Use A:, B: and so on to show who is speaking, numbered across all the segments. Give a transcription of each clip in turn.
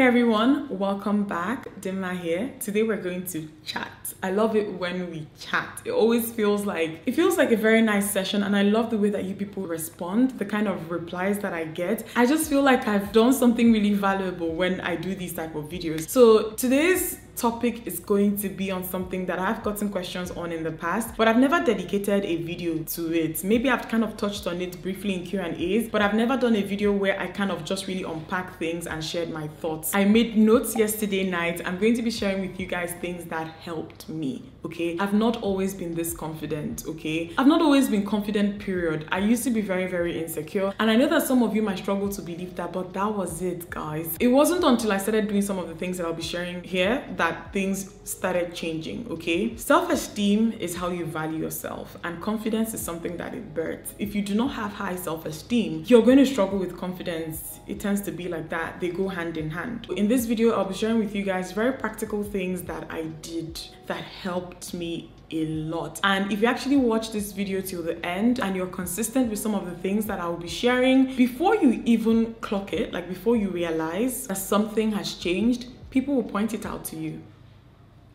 A: everyone, welcome back. Dimma here. Today we're going to chat. I love it when we chat. It always feels like a very nice session, and I love the way that you people respond, the kind of replies that I get. I just feel like I've done something really valuable when I do these type of videos. So today's topic is going to be on something that I've gotten questions on in the past, but I've never dedicated a video to it. Maybe I've kind of touched on it briefly in Q&As, but I've never done a video where I kind of just really unpack things and shared my thoughts. I made notes yesterday night. I'm going to be sharing with you guys things that helped me, okay? I've not always been this confident, okay? I've not always been confident, period. I used to be very, very insecure, and I know that some of you might struggle to believe that, but that was it, guys. It wasn't until I started doing some of the things that I'll be sharing here that things started changing, okay? Self-esteem is how you value yourself, and confidence is something that it births. If you do not have high self-esteem, you're going to struggle with confidence. It tends to be like that. They go hand in hand. In this video, I'll be sharing with you guys very practical things that I did that helped me a lot. And if you actually watch this video till the end and you're consistent with some of the things that I will be sharing, before you even clock it, like before you realize that something has changed, people will point it out to you.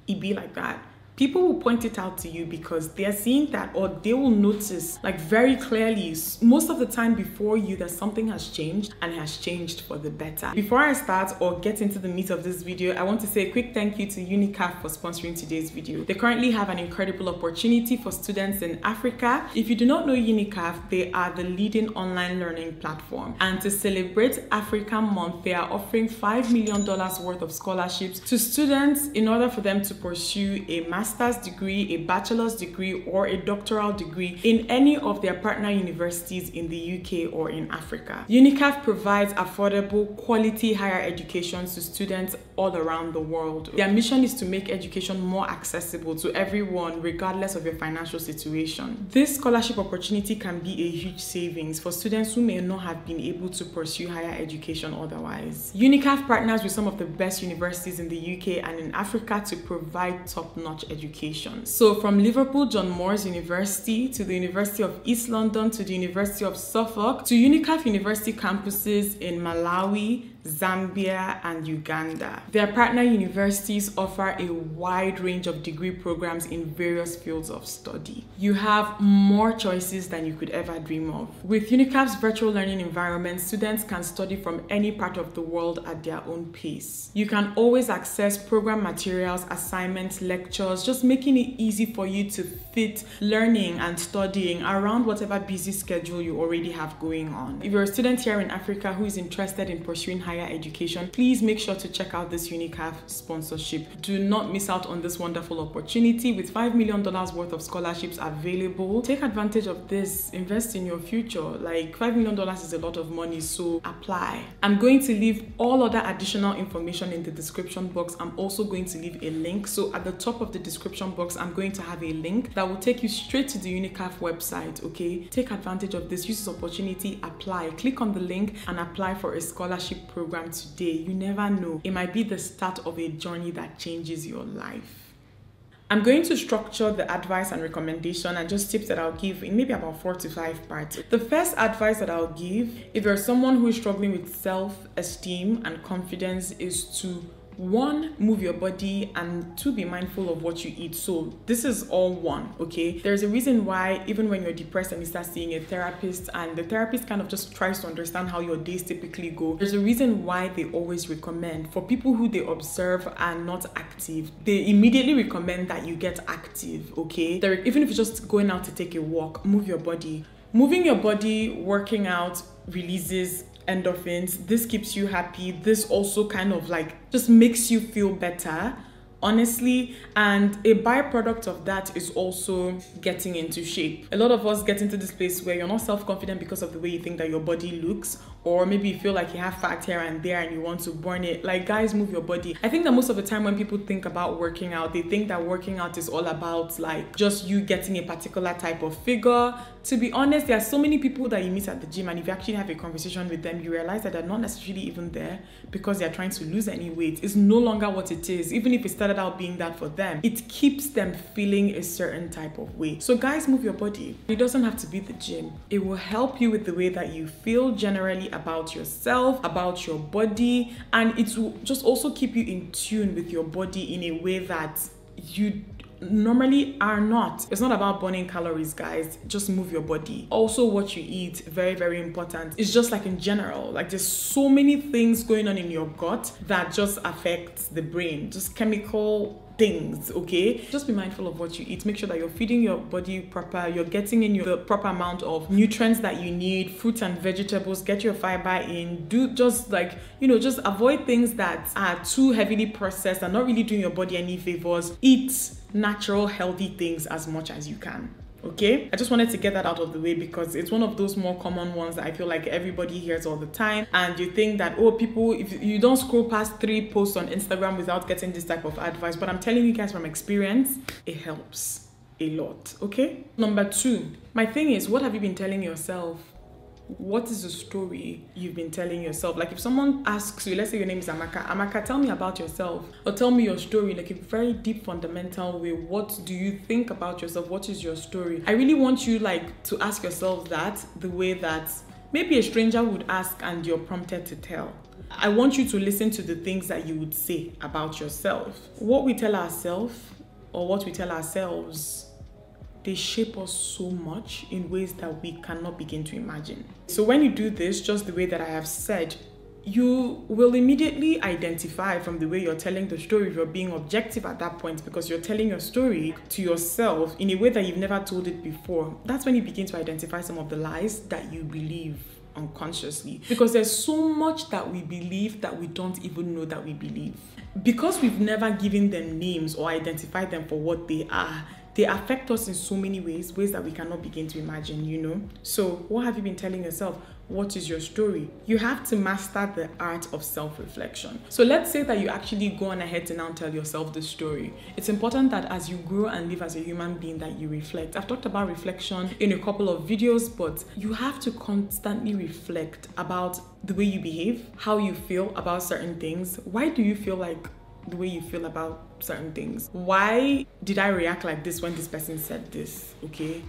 A: It be like that. People will point it out to you because they're seeing that, or they will notice like very clearly most of the time before you that something has changed, and has changed for the better. Before I start or get into the meat of this video, I want to say a quick thank you to Unicaf for sponsoring today's video. They currently have an incredible opportunity for students in Africa. If you do not know Unicaf, they are the leading online learning platform. And to celebrate Africa Month, they are offering $5 million worth of scholarships to students in order for them to pursue a master's degree, a bachelor's degree, or a doctoral degree in any of their partner universities in the UK or in Africa. Unicaf provides affordable, quality higher education to students all around the world. Their mission is to make education more accessible to everyone, regardless of your financial situation. This scholarship opportunity can be a huge savings for students who may not have been able to pursue higher education otherwise. Unicaf partners with some of the best universities in the UK and in Africa to provide top-notch education. So from Liverpool John Moores University to the University of East London to the University of Suffolk to Unicaf University campuses in Malawi, Zambia, and Uganda. Their partner universities offer a wide range of degree programs in various fields of study. You have more choices than you could ever dream of. With Unicaf's virtual learning environment, students can study from any part of the world at their own pace. You can always access program materials, assignments, lectures, just making it easy for you to fit learning and studying around whatever busy schedule you already have going on. If you're a student here in Africa who is interested in pursuing higher education, please make sure to check out this Unicaf sponsorship. Do not miss out on this wonderful opportunity. With $5 million worth of scholarships available, take advantage of this. Invest in your future. Like $5 million is a lot of money, so apply. I'm going to leave all other additional information in the description box. I'm also going to leave a link. So at the top of the description box, I'm going to have a link that will take you straight to the Unicaf website, okay? Take advantage of this. Use this opportunity, apply. Click on the link and apply for a scholarship program today. You never know. It might be the start of a journey that changes your life. I'm going to structure the advice and recommendation and just tips that I'll give in maybe about 4 to 5 parts. The first advice that I'll give, if you're someone who is struggling with self-esteem and confidence, is to 1, move your body, and 2, be mindful of what you eat. So this is all one, okay? There's a reason why even when you're depressed and you start seeing a therapist and the therapist kind of just tries to understand how your days typically go, there's a reason why they always recommend for people who they observe are not active, they immediately recommend that you get active, okay? Even if you're just going out to take a walk, move your body. Moving your body, working out releases endorphins. This keeps you happy. This also kind of like just makes you feel better, honestly, and a byproduct of that is also getting into shape. A lot of us get into this place where you're not self-confident because of the way you think that your body looks, or maybe you feel like you have fat here and there and you want to burn it. Like, guys, move your body. I think that most of the time when people think about working out, they think that working out is all about like just you getting a particular type of figure. To be honest, there are so many people that you meet at the gym, and if you actually have a conversation with them, you realize that they're not necessarily even there because they're trying to lose any weight. It's no longer what it is. Even if it started started out being that for them, it keeps them feeling a certain type of way. So guys, move your body. It doesn't have to be the gym. It will help you with the way that you feel generally about yourself, about your body, and it will just also keep you in tune with your body in a way that you normally are not. It's not about burning calories, guys. Just move your body. Also, what you eat, very, very important. It's just like in general, like there's so many things going on in your gut that just affects the brain, just chemical things, okay? Just be mindful of what you eat. Make sure that you're feeding your body proper, you're getting in the proper amount of nutrients that you need, fruits and vegetables, get your fiber in. Do just like, just avoid things that are too heavily processed and not really doing your body any favors. Eat natural, healthy things as much as you can. Okay, I just wanted to get that out of the way because it's one of those more common ones that I feel like everybody hears all the time, and you think that, oh, people, if you don't scroll past 3 posts on Instagram without getting this type of advice, but I'm telling you guys from experience, it helps a lot. Okay, number 2, my thing is, what have you been telling yourself? What is the story you've been telling yourself? Like if someone asks you, let's say your name is Amaka, tell me about yourself, or tell me your story, like a very deep fundamental way. What do you think about yourself? What is your story? I really want you to ask yourself that the way that maybe a stranger would ask and you're prompted to tell. I want you to listen to the things that you would say about yourself. What we tell ourselves or what we tell ourselves, they shape us so much in ways that we cannot begin to imagine. So when you do this, just the way that I have said, you will immediately identify from the way you're telling the story, if you're being objective at that point, because you're telling your story to yourself in a way that you've never told it before. That's when you begin to identify some of the lies that you believe unconsciously, because there's so much that we believe that we don't even know that we believe. Because we've never given them names or identified them for what they are, they affect us in so many ways that we cannot begin to imagine, So what have you been telling yourself? What is your story? You have to master the art of self-reflection. So let's say that you actually go on ahead to now tell yourself the story. It's important that as you grow and live as a human being that you reflect. I've talked about reflection in a couple of videos, but you have to constantly reflect about the way you behave, how you feel about certain things. Why do you feel like the way you feel about certain things? Why did I react like this when this person said this? Okay,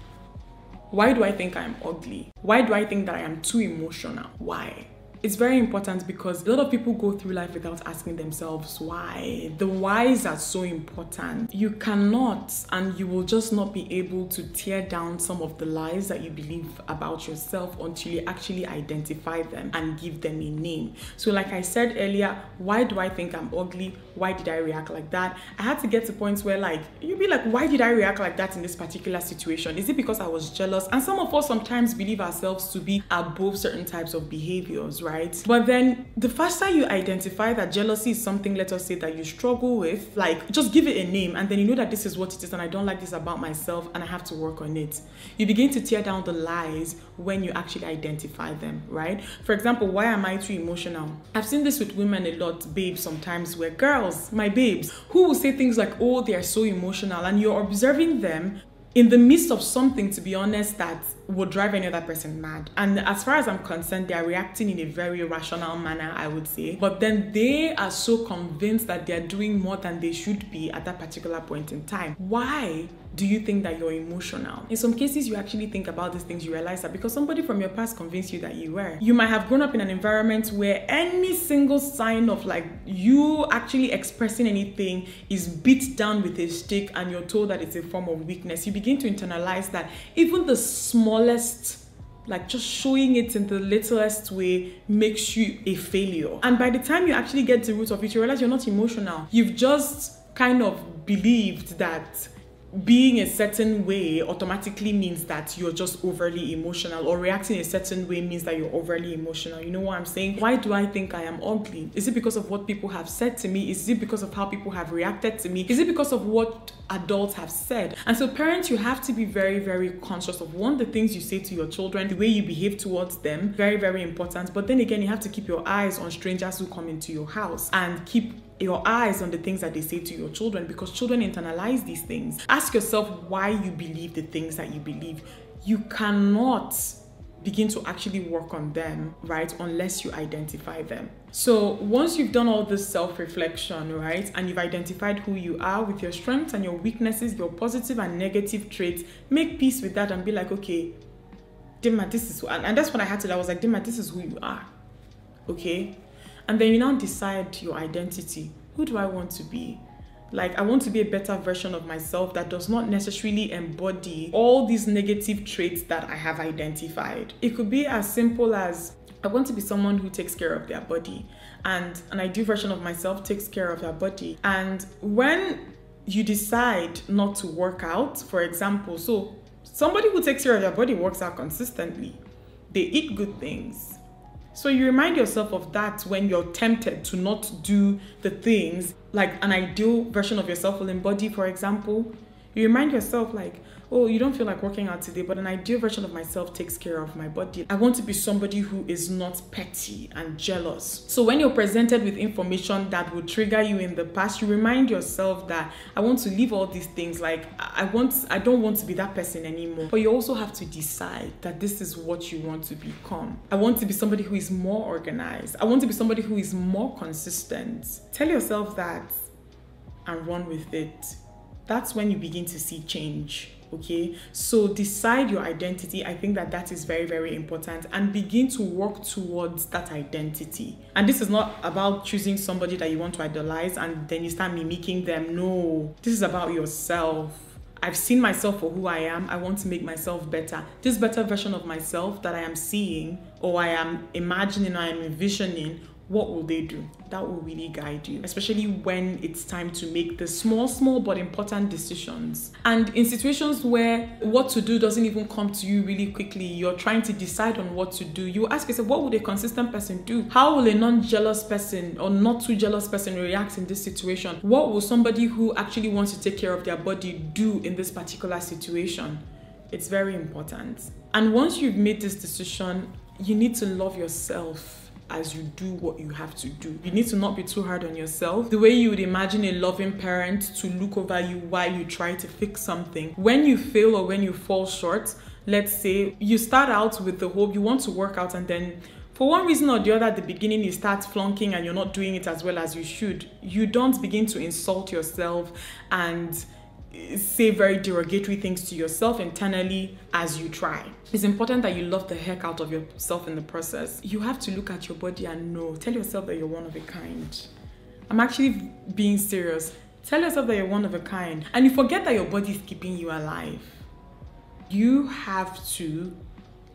A: why do I think I'm ugly? Why do I think that I am too emotional? Why? It's very important because a lot of people go through life without asking themselves why. The whys are so important. You cannot and you will just not be able to tear down some of the lies that you believe about yourself until you actually identify them and give them a name. So like I said earlier, why do I think I'm ugly? Why did I react like that? I had to get to points where you'd be like, why did I react like that in this particular situation? Is it because I was jealous? And some of us sometimes believe ourselves to be above certain types of behaviors, right? But then the faster you identify that jealousy is something, let us say, that you struggle with, just give it a name, and then you know that this is what it is and I don't like this about myself and I have to work on it. You begin to tear down the lies when you actually identify them, right? For example, why am I too emotional? I've seen this with women a lot, babes, sometimes, where girls, my babes, who will say things like, oh, they are so emotional, and you're observing them in the midst of something, to be honest, that would drive any other person mad. And as far as I'm concerned, they are reacting in a very rational manner, I would say. But then they are so convinced that they're doing more than they should be at that particular point in time. Why do you think that you're emotional? In some cases, you actually think about these things, you realize that because somebody from your past convinced you that you were. You might have grown up in an environment where any single sign of you actually expressing anything is beat down with a stick and you're told that it's a form of weakness. You begin to internalize that even the smallest, just showing it in the littlest way makes you a failure. And by the time you actually get to the root of it, you realize you're not emotional. You've just kind of believed that being a certain way automatically means that you're just overly emotional, or reacting a certain way means that you're overly emotional. You know what I'm saying? Why do I think I am ugly? Is it because of what people have said to me? Is it because of how people have reacted to me? Is it because of what adults have said? And so parents, you have to be very, very conscious of the things you say to your children, the way you behave towards them, very, very important. But then again, you have to keep your eyes on strangers who come into your house and keep your eyes on the things that they say to your children, because children internalize these things. Ask yourself why you believe the things that you believe. You cannot begin to actually work on them, right? Unless you identify them. So once you've done all this self-reflection, right, and you've identified who you are with your strengths and your weaknesses, your positive and negative traits, make peace with that and be like, okay, Dimma, this is, and that's when I had to, I was like, Dimma, this is who you are, okay? And then you now decide your identity. Who do I want to be? Like, I want to be a better version of myself that does not necessarily embody all these negative traits that I have identified. It could be as simple as, I want to be someone who takes care of their body, and an ideal version of myself takes care of their body. And when you decide not to work out, for example, so somebody who takes care of their body works out consistently. They eat good things. So you remind yourself of that when you're tempted to not do the things like an ideal version of yourself will embody, for example. You remind yourself like, oh, you don't feel like working out today, but an ideal version of myself takes care of my body. I want to be somebody who is not petty and jealous. So when you're presented with information that will trigger you in the past, you remind yourself that I want to leave all these things. Like I don't want to be that person anymore. But you also have to decide that this is what you want to become. I want to be somebody who is more organized. I want to be somebody who is more consistent. Tell yourself that and run with it. That's when you begin to see change. Okay, so decide your identity. I think that is very, very important, and begin to work towards that identity. And this is not about choosing somebody that you want to idolize and then you start mimicking them. No, this is about yourself. I've seen myself for who I am. I want to make myself better. This better version of myself that I am seeing, or I am imagining, or I am envisioning, what will they do? That will really guide you, especially when it's time to make the small but important decisions. And in situations where what to do doesn't even come to you really quickly, you're trying to decide on what to do, you ask yourself, what would a consistent person do? How will a non-jealous person or not too jealous person react in this situation? What will somebody who actually wants to take care of their body do in this particular situation? It's very important. And once you've made this decision, you need to love yourself as you do what you have to do. You need to not be too hard on yourself. The way you would imagine a loving parent to look over you while you try to fix something. When you fail or when you fall short, let's say you start out with the hope you want to work out, and then for one reason or the other at the beginning you start flunking and you're not doing it as well as you should. You don't begin to insult yourself and say very derogatory things to yourself internally as you try. It's important that you love the heck out of yourself in the process. You have to look at your body and know. Tell yourself that you're one of a kind. I'm actually being serious. Tell yourself that you're one of a kind. And you forget that your body is keeping you alive. You have to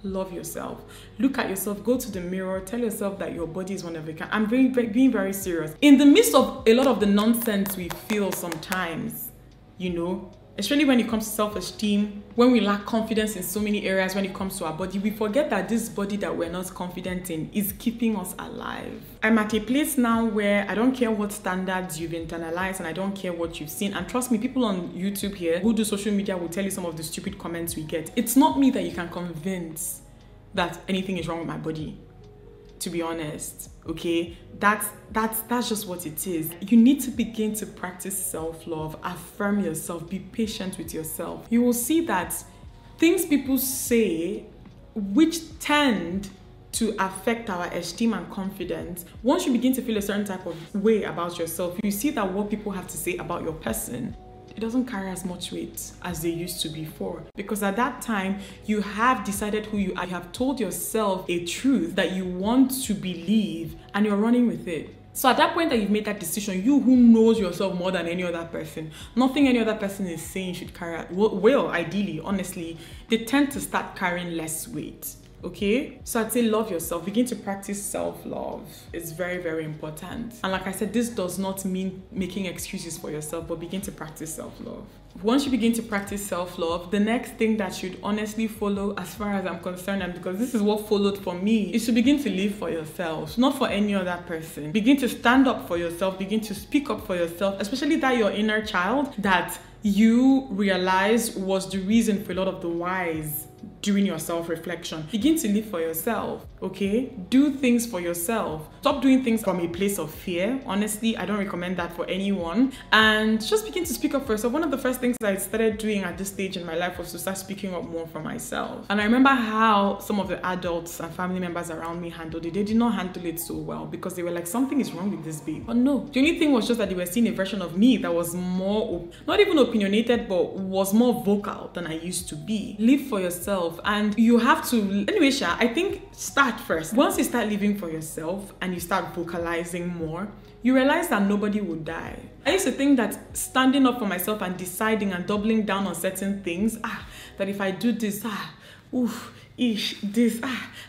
A: love yourself. Look at yourself, go to the mirror, tell yourself that your body is one of a kind. I'm being very serious. In the midst of a lot of the nonsense we feel sometimes, you know, especially when it comes to self-esteem, when we lack confidence in so many areas when it comes to our body, we forget that this body that we're not confident in is keeping us alive. I'm at a place now where I don't care what standards you've internalized and I don't care what you've seen. And trust me, people on YouTube here who do social media will tell you some of the stupid comments we get. It's not me that you can convince that anything is wrong with my body, to be honest. Okay, that's just what it is. You need to begin to practice self-love, affirm yourself, be patient with yourself. You will see that things people say which tend to affect our esteem and confidence, once you begin to feel a certain type of way about yourself, you see that what people have to say about your person, it doesn't carry as much weight as they used to before. Because at that time, you have decided who you are. You have told yourself a truth that you want to believe and you're running with it. So at that point that you've made that decision, you who knows yourself more than any other person, nothing any other person is saying should carry, well, ideally, honestly, they tend to start carrying less weight. Okay, so I'd say love yourself. Begin to practice self-love. It's very, very important. And like I said, this does not mean making excuses for yourself, but begin to practice self-love. Once you begin to practice self-love, the next thing that should honestly follow, as far as I'm concerned, and because this is what followed for me, is to begin to live for yourself, not for any other person. Begin to stand up for yourself, begin to speak up for yourself, especially that your inner child that you realize was the reason for a lot of the whys during your self-reflection. Begin to live for yourself, okay? Do things for yourself. Stop doing things from a place of fear. Honestly, I don't recommend that for anyone. And just begin to speak up for yourself. One of the first things I started doing at this stage in my life was to start speaking up more for myself. And I remember how some of the adults and family members around me handled it. They did not handle it so well because they were like, something is wrong with this babe. But no, the only thing was just that they were seeing a version of me that was more, not even opinionated, but was more vocal than I used to be. Live for yourself. And you have to, anyway, Sha, I think start first. Once you start living for yourself and you start vocalizing more, you realize that nobody will die. I used to think that standing up for myself and deciding and doubling down on certain things, that if I do this,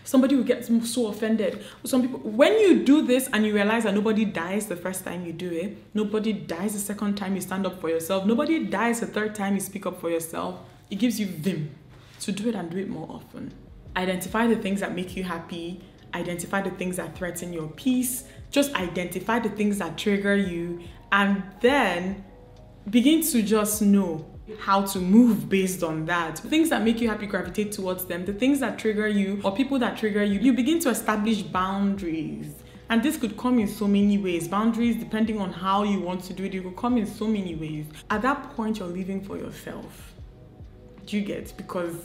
A: somebody will get so offended. Some people, when you do this and you realize that nobody dies the first time you do it, nobody dies the second time you stand up for yourself, nobody dies the third time you speak up for yourself, it gives you vim to do it and do it more often. Identify the things that make you happy. Identify the things that threaten your peace. Just identify the things that trigger you, and then begin to just know how to move based on that. The things that make you happy, gravitate towards them. The things that trigger you or people that trigger you, you begin to establish boundaries. And this could come in so many ways. Boundaries, depending on how you want to do it, it could come in so many ways. At that point, you're living for yourself. Do you get? Because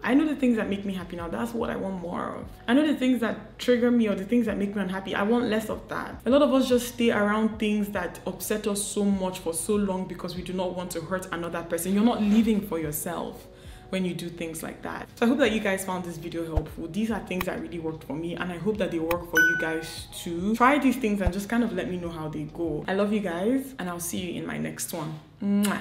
A: I know the things that make me happy now. That's what I want more of. I know the things that trigger me or the things that make me unhappy. I want less of that. A lot of us just stay around things that upset us so much for so long because we do not want to hurt another person. You're not living for yourself when you do things like that. So I hope that you guys found this video helpful. These are things that really worked for me, and I hope that they work for you guys too. Try these things and just kind of let me know how they go. I love you guys, and I'll see you in my next one. Mwah.